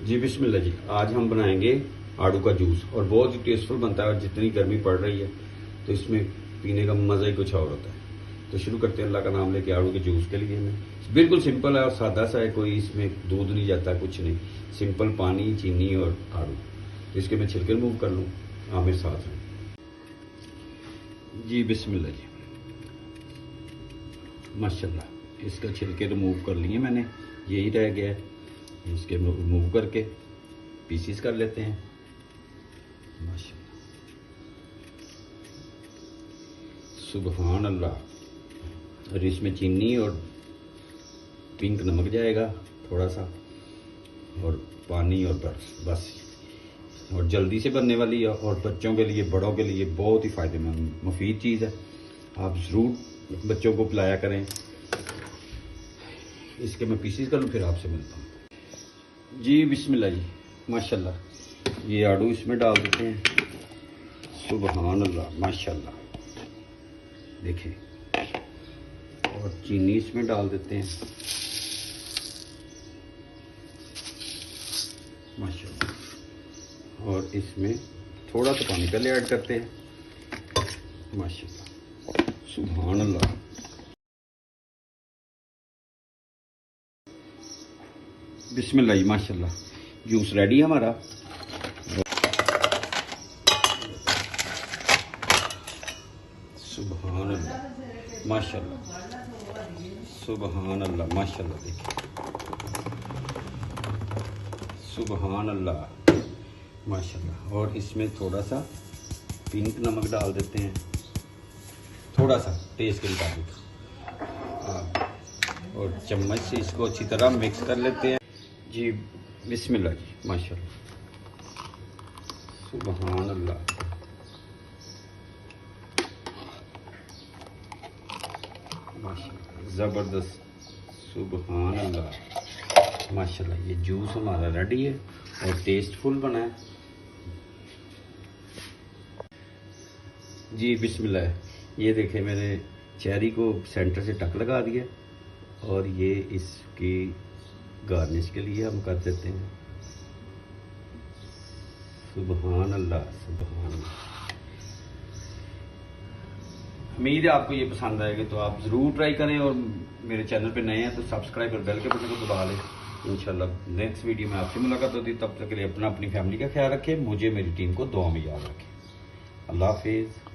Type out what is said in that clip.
जी बिस्मिल्लाह जी। आज हम बनाएंगे आड़ू का जूस और बहुत ही टेस्टफुल बनता है। और जितनी गर्मी पड़ रही है तो इसमें पीने का मज़ा ही कुछ और होता है। तो शुरू करते हैं अल्लाह का नाम लेके आड़ू के जूस के लिए। हमें बिल्कुल सिंपल है और सादा सा है, कोई इसमें दूध नहीं जाता, कुछ नहीं, सिंपल पानी, चीनी और आड़ू। तो इसके मैं छिलके रिमूव कर लूँ, आप मेरे साथ हैं जी। बिस्मिल्लाह जी, माशाल्लाह इसका छिलके रिमूव कर लिए मैंने, यही रह गया है। इसके रिमूव करके पीसीस कर लेते हैं माशाल्लाह। सुबहान अल्लाह। और इसमें चीनी और पिंक नमक जाएगा थोड़ा सा, और पानी और बर्फ, बस। और जल्दी से बनने वाली है और बच्चों के लिए, बड़ों के लिए बहुत ही फ़ायदेमंद मुफीद चीज़ है। आप ज़रूर बच्चों को पिलाया करें। इसके मैं पीसीस कर लूँ, फिर आपसे मिलता हूँ जी। बिस्मिल्लाह जी, माशाल्लाह। ये आड़ू इसमें डाल देते हैं। सुबहान अल्लाह, माशाल्लाह देखें। और चीनी इसमें डाल देते हैं माशाल्लाह। और इसमें थोड़ा सा पानी पहले ऐड करते हैं माशाल्लाह। सुबहान अल्लाह। बिस्मिल्लाह जी, माशाल्लाह जूस रेडी है हमारा। सुबहान अल्लाह, माशाल्लाह, सुबहान अल्लाह, माशाल्लाह देखिए, सुबहान अल्लाह, माशाल्लाह। और इसमें थोड़ा सा पिंक नमक डाल देते हैं, थोड़ा सा टेस्ट के मुताबिक। और चम्मच से इसको अच्छी तरह मिक्स कर लेते हैं जी। बिस्मिल्लाह जी, माशाल्लाह, सुबहान अल्लाह, माशाल्लाह, ज़बरदस्त, सुबहान अल्लाह, माशाल्लाह। ये जूस हमारा रेडी है और टेस्टफुल बना है जी। बिस्मिल्लाह। ये देखें, मैंने चेरी को सेंटर से टक लगा दिया और ये इसकी गार्निश के लिए हम कर देते हैं। सुबहान अल्लाह, सुबहान अल्लाह। उम्मीद है आपको ये पसंद आएगी, तो आप ज़रूर ट्राई करें। और मेरे चैनल पे नए हैं तो सब्सक्राइब और बेल के बटन को दबा लें। इंशाल्लाह नेक्स्ट वीडियो में आपसे मुलाकात होती है। तब तक के लिए अपनी फैमिली का ख्याल रखें, मुझे, मेरी टीम को दुआ में याद रखें। अल्लाह हाफिज़।